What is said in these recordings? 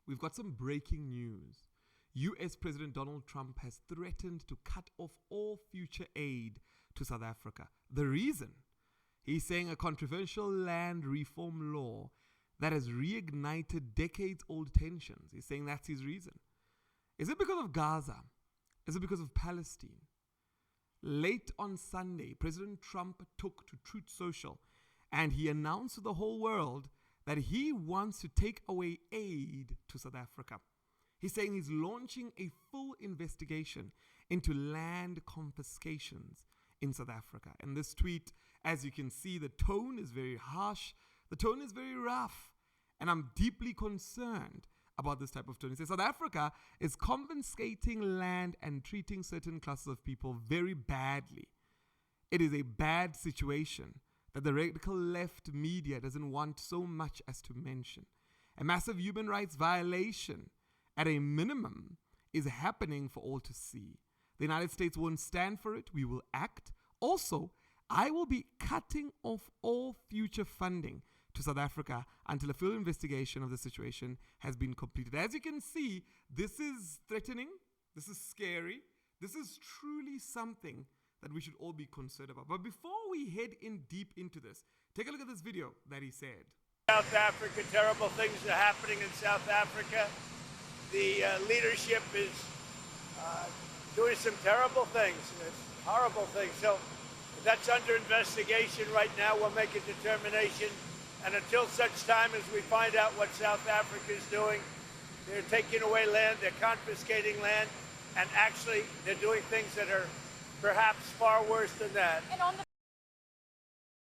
We've got some breaking news. US President Donald Trump has threatened to cut off all future aid to South Africa. The reason? He's saying a controversial land reform law that has reignited decades-old tensions. He's saying that's his reason. Is it because of Gaza? Is it because of Palestine? Late on Sunday, President Trump took to Truth Social and he announced to the whole world that he wants to take away aid to South Africa. He's saying he's launching a full investigation into land confiscations in South Africa. In this tweet, as you can see, the tone is very harsh. The tone is very rough. And I'm deeply concerned about this type of tone. He says South Africa is confiscating land and treating certain classes of people very badly. It is a bad situation that the radical left media doesn't want so much as to mention. A massive human rights violation, at a minimum, is happening for all to see. The United States won't stand for it. We will act. Also, I will be cutting off all future funding to South Africa until a full investigation of the situation has been completed. As you can see, this is threatening. This is scary. This is truly something that we should all be concerned about. But before we head in deep into this, take a look at this video that he said. South Africa, terrible things are happening in South Africa. The leadership is doing some terrible things, horrible things. So that's under investigation right now. We'll make a determination. And until such time as we find out what South Africa is doing, they're taking away land, they're confiscating land, and actually they're doing things that are perhaps far worse than that.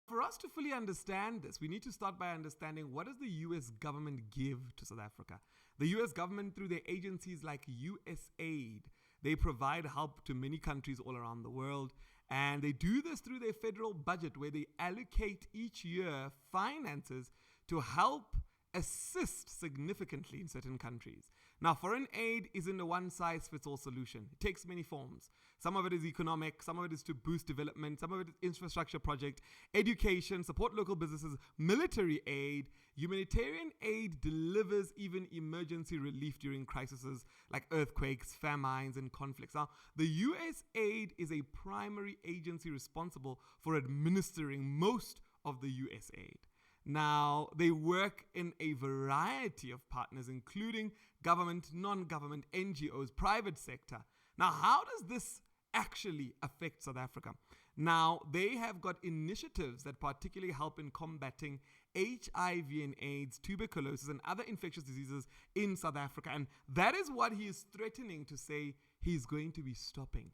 For us to fully understand this, we need to start by understanding what does the US government give to South Africa. The US government, through their agencies like USAID, they provide help to many countries all around the world. And they do this through their federal budget, where they allocate each year finances to help assist significantly in certain countries. Now, foreign aid isn't a one-size-fits-all solution. It takes many forms. Some of it is economic, some of it is to boost development, some of it is infrastructure project, education, support local businesses, military aid. Humanitarian aid delivers even emergency relief during crises like earthquakes, famines, and conflicts. Now, the US aid is a primary agency responsible for administering most of the US aid. Now, they work in a variety of partners, including government, non-government, NGOs, private sector. Now, how does this actually affect South Africa? Now, they have got initiatives that particularly help in combating HIV and AIDS, tuberculosis, and other infectious diseases in South Africa. And that is what he is threatening to say he's going to be stopping.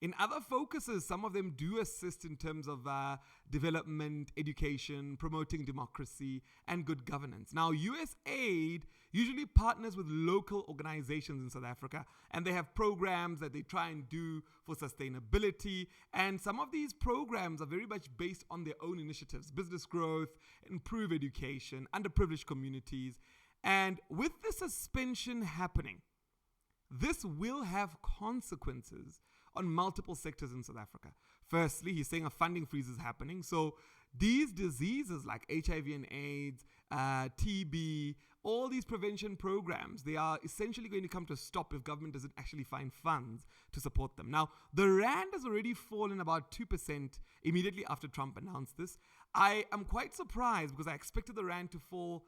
In other focuses, some of them do assist in terms of development, education, promoting democracy, and good governance. Now, USAID usually partners with local organizations in South Africa, and they have programs that they try and do for sustainability. And some of these programs are very much based on their own initiatives: business growth, improve education, underprivileged communities. And with the suspension happening, this will have consequences on multiple sectors in South Africa. Firstly, he's saying a funding freeze is happening. So these diseases like HIV and AIDS, TB, all these prevention programs, they are essentially going to come to a stop if government doesn't actually find funds to support them. Now, the rand has already fallen about 2% immediately after Trump announced this. I am quite surprised because I expected the rand to fall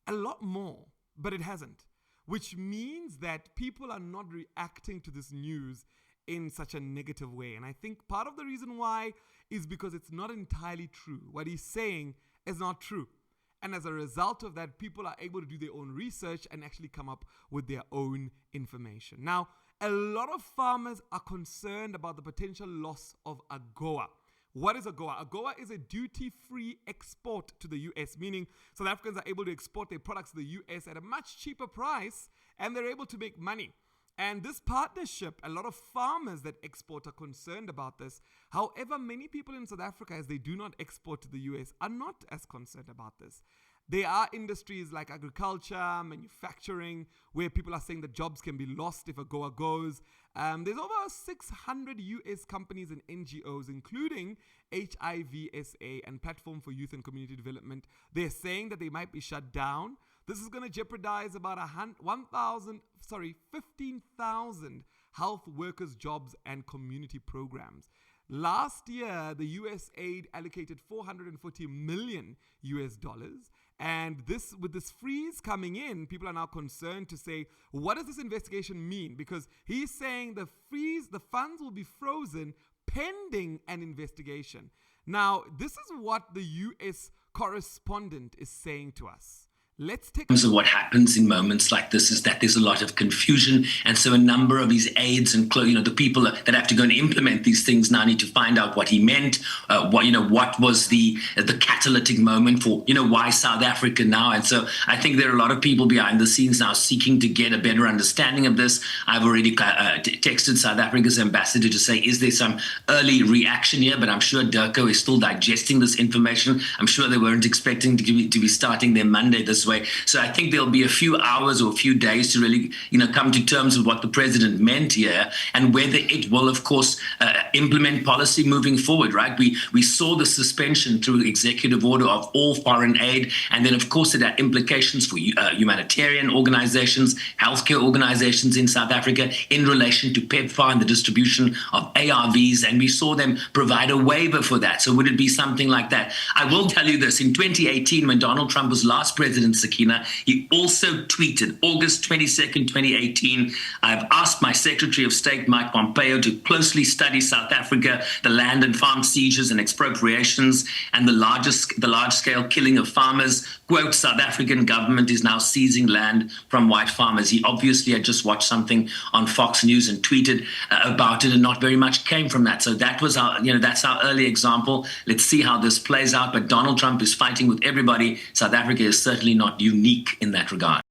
a lot more, but it hasn't, which means that people are not reacting to this news in such a negative way. And I think part of the reason why is because it's not entirely true. What he's saying is not true. And as a result of that, people are able to do their own research and actually come up with their own information. Now, a lot of farmers are concerned about the potential loss of AGOA. What is AGOA? AGOA is a duty-free export to the US, meaning South Africans are able to export their products to the US at a much cheaper price, and they're able to make money. And this partnership, a lot of farmers that export are concerned about this. However, many people in South Africa, as they do not export to the US, are not as concerned about this. There are industries like agriculture, manufacturing, where people are saying that jobs can be lost if AGOA goes. There's over 600 US companies and NGOs, including HIVSA and Platform for Youth and Community Development. They're saying that they might be shut down. This is going to jeopardize about 15,000 health workers' jobs and community programs. Last year, the US aid allocated $440 million US. And with this freeze coming in, people are now concerned to say, what does this investigation mean? Because he's saying the funds will be frozen pending an investigation. Now, this is what the US correspondent is saying to us. Let's take of what happens in moments like this is that there's a lot of confusion, and so a number of his aides and the people that have to go and implement these things now need to find out what he meant. What was the catalytic moment for why South Africa now? And so I think there are a lot of people behind the scenes now seeking to get a better understanding of this. I've already texted South Africa's ambassador to say, is there some early reaction here? But I'm sure DIRCO is still digesting this information. I'm sure they weren't expecting to be starting their Monday this way. So I think there'll be a few hours or a few days to really, come to terms with what the president meant here and whether it will, of course, implement policy moving forward, right? We saw the suspension through executive order of all foreign aid. And then, of course, it had implications for humanitarian organizations, healthcare organizations in South Africa in relation to PEPFAR and the distribution of ARVs. And we saw them provide a waiver for that. So would it be something like that? I will tell you this. In 2018, when Donald Trump was last president, Sakina, he also tweeted August 22nd, 2018, I've asked my Secretary of State, Mike Pompeo, to closely study South Africa, the land and farm seizures and expropriations, and the large-scale killing of farmers. Quote, South African government is now seizing land from white farmers. He obviously had just watched something on Fox News and tweeted about it, and not very much came from that. So that was that's our early example. Let's see how this plays out. But Donald Trump is fighting with everybody. South Africa is certainly not unique in that regard.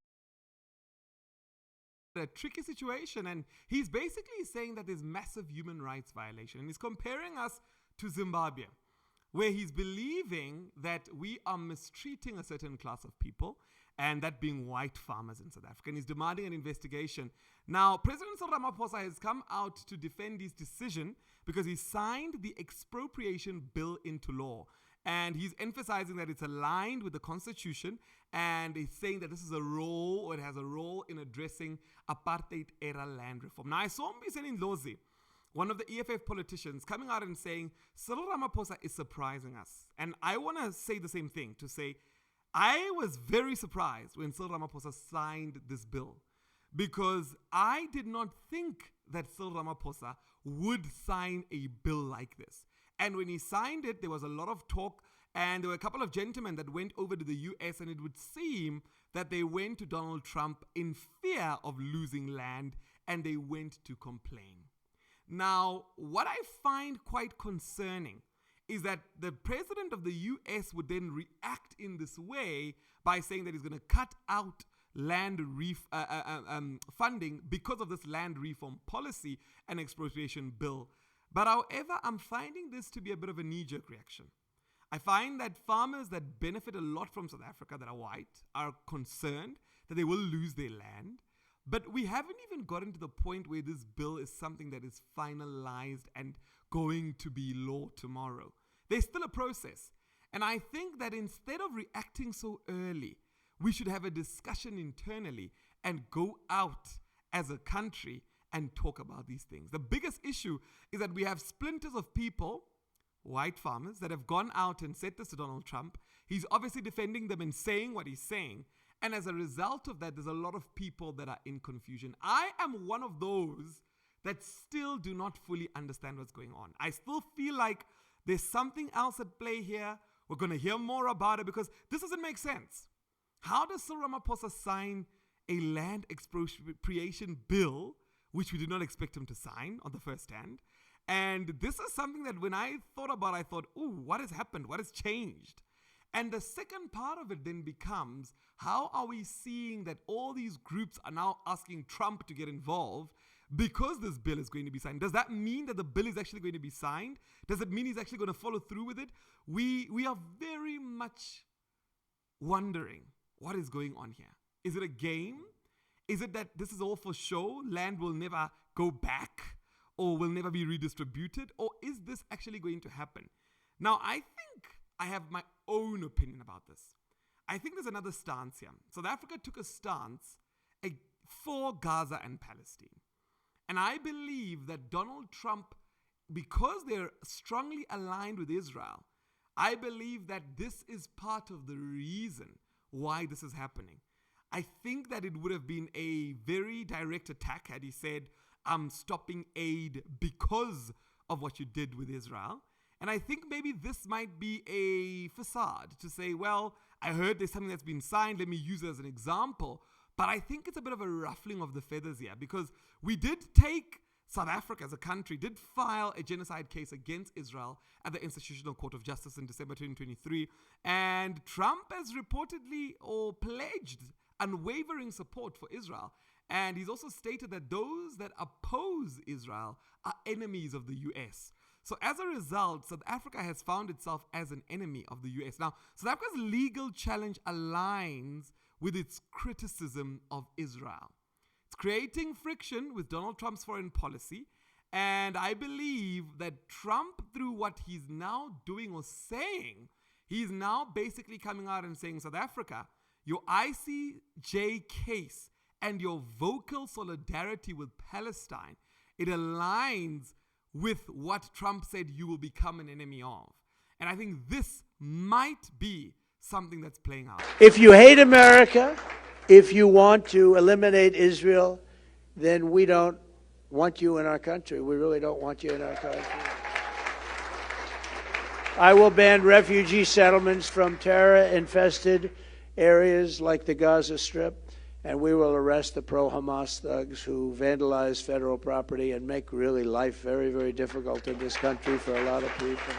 A tricky situation, and he's basically saying that there's massive human rights violation, and he's comparing us to Zimbabwe, where he's believing that we are mistreating a certain class of people, and that being white farmers in South Africa, and he's demanding an investigation. Now, President Cyril Ramaphosa has come out to defend his decision because he signed the expropriation bill into law. And he's emphasizing that it's aligned with the Constitution, and he's saying that this is it has a role in addressing apartheid-era land reform. Now, I saw Mbiseni Ndlozi, one of the EFF politicians, coming out and saying, Cyril Ramaphosa is surprising us. And I want to say the same thing, to say, I was very surprised when Cyril Ramaphosa signed this bill, because I did not think that Cyril Ramaphosa would sign a bill like this. And when he signed it, there was a lot of talk, and there were a couple of gentlemen that went over to the US, and it would seem that they went to Donald Trump in fear of losing land, and they went to complain. Now, what I find quite concerning is that the president of the US would then react in this way by saying that he's going to cut out land funding because of this land reform policy and expropriation bill. But however, I'm finding this to be a bit of a knee-jerk reaction. I find that farmers that benefit a lot from South Africa that are white are concerned that they will lose their land. But we haven't even gotten to the point where this bill is something that is finalized and going to be law tomorrow. There's still a process. And I think that instead of reacting so early, we should have a discussion internally and go out as a country and talk about these things. The biggest issue is that we have splinters of people, white farmers, that have gone out and said this to Donald Trump. He's obviously defending them and saying what he's saying. And as a result of that, there's a lot of people that are in confusion. I am one of those that still do not fully understand what's going on. I still feel like there's something else at play here. We're going to hear more about it because this doesn't make sense. How does Cyril Ramaphosa sign a land expropriation bill, which we did not expect him to sign on the first hand? And this is something that when I thought about, I thought, ooh, what has happened? What has changed? And the second part of it then becomes, how are we seeing that all these groups are now asking Trump to get involved because this bill is going to be signed? Does that mean that the bill is actually going to be signed? Does it mean he's actually going to follow through with it? We are very much wondering what is going on here. Is it a game? Is it that this is all for show? Land will never go back or will never be redistributed? Or is this actually going to happen? Now, I think I have my own opinion about this. I think there's another stance here. South Africa took a stance for Gaza and Palestine. And I believe that Donald Trump, because they're strongly aligned with Israel, I believe that this is part of the reason why this is happening. I think that it would have been a very direct attack had he said, I'm stopping aid because of what you did with Israel. And I think maybe this might be a facade to say, well, I heard there's something that's been signed. Let me use it as an example. But I think it's a bit of a ruffling of the feathers here, because we did take South Africa as a country, did file a genocide case against Israel at the Institutional Court of Justice in December 2023. And Trump has reportedly or pledged unwavering support for Israel. And he's also stated that those that oppose Israel are enemies of the US. So as a result, South Africa has found itself as an enemy of the US. Now, South Africa's legal challenge aligns with its criticism of Israel. It's creating friction with Donald Trump's foreign policy. And I believe that Trump, through what he's now doing or saying, he's now basically coming out and saying, South Africa, your ICJ case and your vocal solidarity with Palestine, it aligns with what Trump said you will become an enemy of. And I think this might be something that's playing out. If you hate America, if you want to eliminate Israel, then we don't want you in our country. We really don't want you in our country. I will ban refugee settlements from terror-infested areas like the Gaza Strip, and we will arrest the pro-Hamas thugs who vandalize federal property and make really life very, very difficult in this country for a lot of people.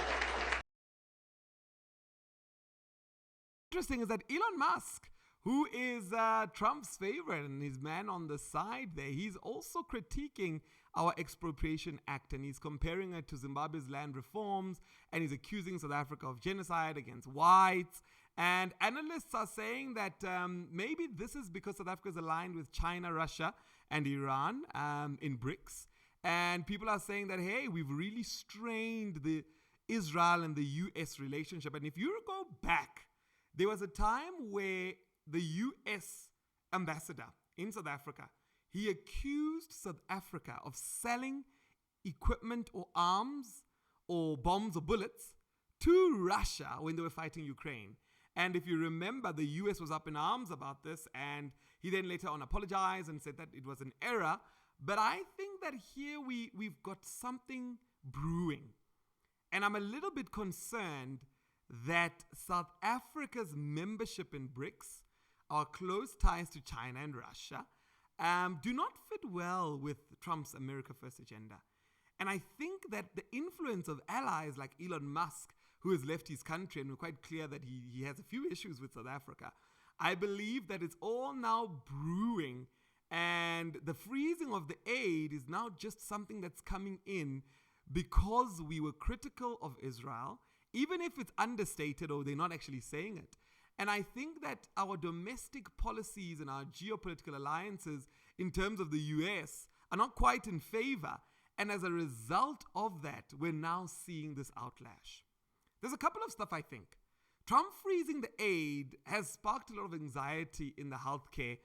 Interesting is that Elon Musk, who is Trump's favorite and his man on the side there, he's also critiquing our Expropriation Act, and he's comparing it to Zimbabwe's land reforms, and he's accusing South Africa of genocide against whites. And analysts are saying that maybe this is because South Africa is aligned with China, Russia, and Iran in BRICS. And people are saying that, hey, we've really strained the Israel and the US relationship. And if you go back, there was a time where the US ambassador in South Africa, he accused South Africa of selling equipment or arms or bombs or bullets to Russia when they were fighting Ukraine. And if you remember, the US was up in arms about this, and he then later on apologized and said that it was an error. But I think that here we've got something brewing. And I'm a little bit concerned that South Africa's membership in BRICS, our close ties to China and Russia, do not fit well with Trump's America First agenda. And I think that the influence of allies like Elon Musk, who has left his country, and we're quite clear that he has a few issues with South Africa, I believe that it's all now brewing, and the freezing of the aid is now just something that's coming in because we were critical of Israel, even if it's understated or they're not actually saying it. And I think that our domestic policies and our geopolitical alliances in terms of the US are not quite in favor. And as a result of that, we're now seeing this outlash. There's a couple of stuff I think. Trump freezing the aid has sparked a lot of anxiety in the healthcare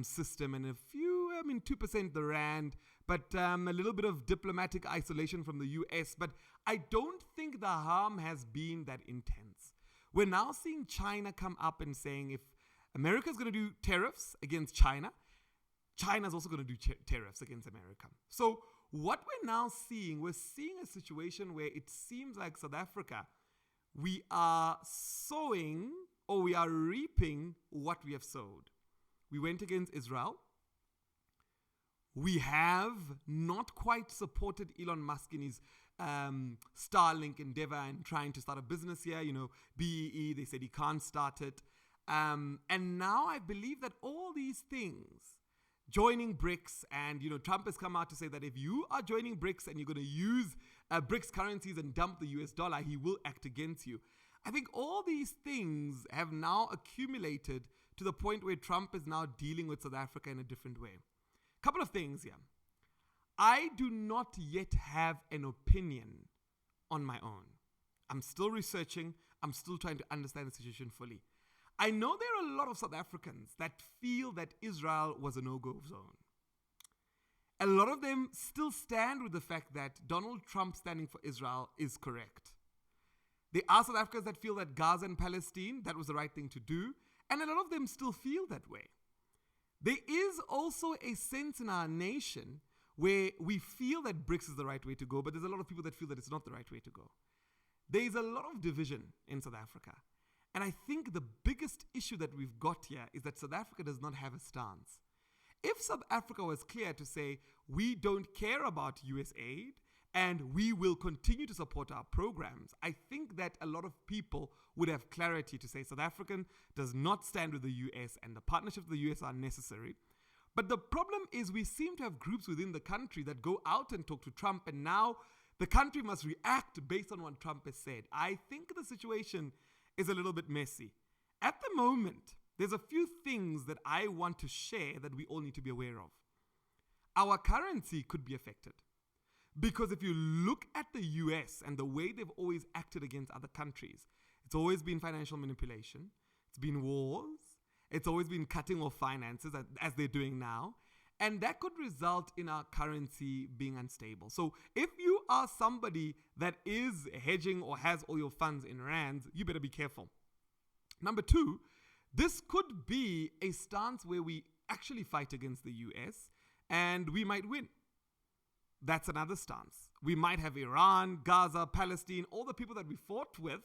system, and 2% the rand, but a little bit of diplomatic isolation from the US. But I don't think the harm has been that intense. We're now seeing China come up and saying if America's going to do tariffs against China, China's also going to do tariffs against America. So what we're now seeing, we're seeing a situation where it seems like South Africa, we are sowing or we are reaping what we have sowed. We went against Israel. We have not quite supported Elon Musk in his Starlink endeavor and trying to start a business here. BEE, they said he can't start it. And now I believe that all these things, joining BRICS, and Trump has come out to say that if you are joining BRICS and you're going to use BRICS currencies and dump the US dollar, he will act against you. I think all these things have now accumulated to the point where Trump is now dealing with South Africa in a different way. Couple of things here. I do not yet have an opinion on my own. I'm still researching. I'm still trying to understand the situation fully. I know there are a lot of South Africans that feel that Israel was a no-go zone. A lot of them still stand with the fact that Donald Trump standing for Israel is correct. There are South Africans that feel that Gaza and Palestine, that was the right thing to do, and a lot of them still feel that way. There is also a sense in our nation where we feel that BRICS is the right way to go, but there's a lot of people that feel that it's not the right way to go. There is a lot of division in South Africa. And I think the biggest issue that we've got here is that South Africa does not have a stance. If South Africa was clear to say, we don't care about US aid and we will continue to support our programs, I think that a lot of people would have clarity to say South Africa does not stand with the US and the partnerships with the US are necessary. But the problem is we seem to have groups within the country that go out and talk to Trump, and now the country must react based on what Trump has said. I think the situation is a little bit messy. At the moment, there's a few things that I want to share that we all need to be aware of. Our currency could be affected. Because if you look at the US and the way they've always acted against other countries, it's always been financial manipulation, it's been wars, it's always been cutting off finances as they're doing now. And that could result in our currency being unstable. So if you are somebody that is hedging or has all your funds in rands, you better be careful. Number two, this could be a stance where we actually fight against the US and we might win. That's another stance. We might have Iran, Gaza, Palestine, all the people that we fought with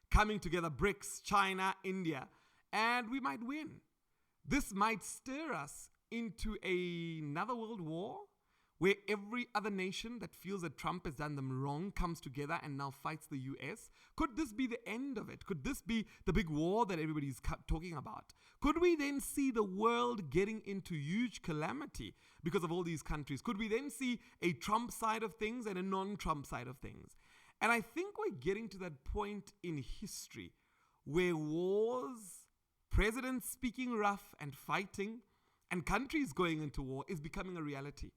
coming together, BRICS, China, India, and we might win. This might stir us into another world war where every other nation that feels that Trump has done them wrong comes together and now fights the US. Could this be the end of it? Could this be the big war that everybody's talking about? Could we then see the world getting into huge calamity because of all these countries? Could we then see a Trump side of things and a non-Trump side of things? And I think we're getting to that point in history where wars, presidents speaking rough and fighting, and countries going into war is becoming a reality.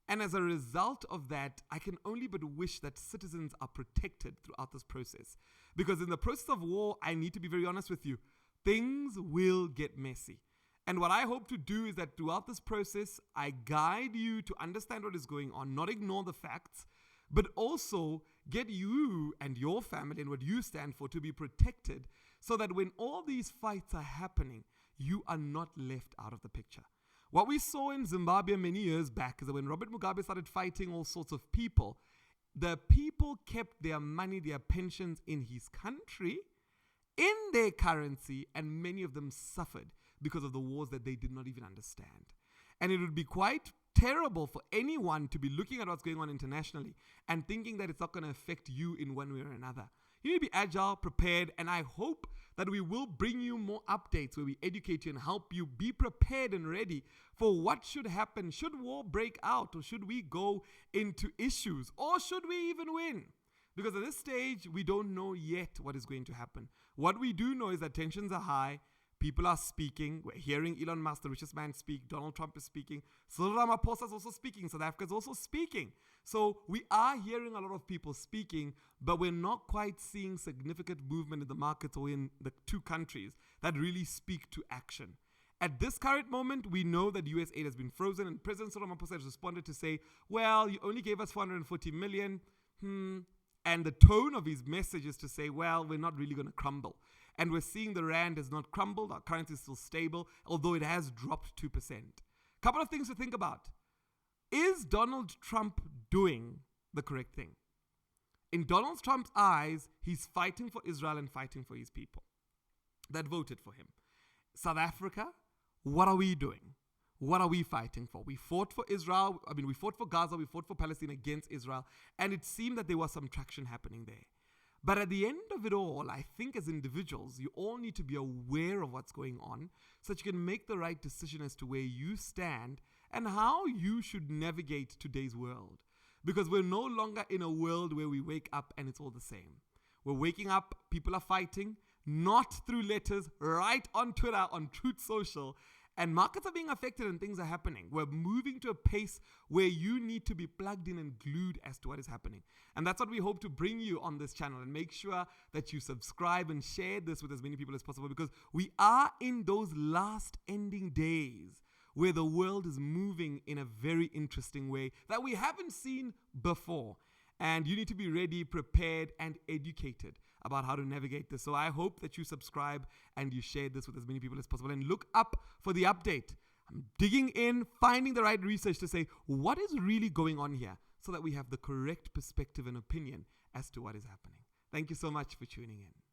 And as a result of that, I can only but wish that citizens are protected throughout this process. Because in the process of war, I need to be very honest with you, things will get messy. And what I hope to do is that throughout this process, I guide you to understand what is going on, not ignore the facts, but also get you and your family and what you stand for to be protected so that when all these fights are happening, you are not left out of the picture. What we saw in Zimbabwe many years back is that when Robert Mugabe started fighting all sorts of people, the people kept their money, their pensions in his country, in their currency, and many of them suffered because of the wars that they did not even understand. And it would be quite terrible for anyone to be looking at what's going on internationally and thinking that it's not going to affect you in one way or another. You need to be agile, prepared, and I hope that we will bring you more updates where we educate you and help you be prepared and ready for what should happen. Should war break out, or should we go into issues, or should we even win? Because at this stage, we don't know yet what is going to happen. What we do know is that tensions are high. People are speaking. We're hearing Elon Musk, the richest man, speak. Donald Trump is speaking. Cyril Ramaphosa is also speaking. South Africa is also speaking. So we are hearing a lot of people speaking, but we're not quite seeing significant movement in the markets or in the two countries that really speak to action. At this current moment, we know that US aid has been frozen, and President Cyril Ramaphosa has responded to say, well, you only gave us 440 million. And the tone of his message is to say, well, we're not really going to crumble. And we're seeing the rand has not crumbled. Our currency is still stable, although it has dropped 2%. Couple of things to think about. Is Donald Trump doing the correct thing? In Donald Trump's eyes, he's fighting for Israel and fighting for his people that voted for him. South Africa, what are we doing? What are we fighting for? We fought for Israel. We fought for Gaza. We fought for Palestine against Israel. And it seemed that there was some traction happening there. But at the end of it all, I think as individuals, you all need to be aware of what's going on so that you can make the right decision as to where you stand and how you should navigate today's world. Because we're no longer in a world where we wake up and it's all the same. We're waking up, people are fighting, not through letters, right on Twitter, on Truth Social. And markets are being affected and things are happening. We're moving to a pace where you need to be plugged in and glued as to what is happening. And that's what we hope to bring you on this channel. And make sure that you subscribe and share this with as many people as possible, because we are in those last ending days where the world is moving in a very interesting way that we haven't seen before. And you need to be ready, prepared, and educated about how to navigate this. So I hope that you subscribe and you share this with as many people as possible, and look up for the update. I'm digging in, finding the right research to say what is really going on here, so that we have the correct perspective and opinion as to what is happening. Thank you so much for tuning in.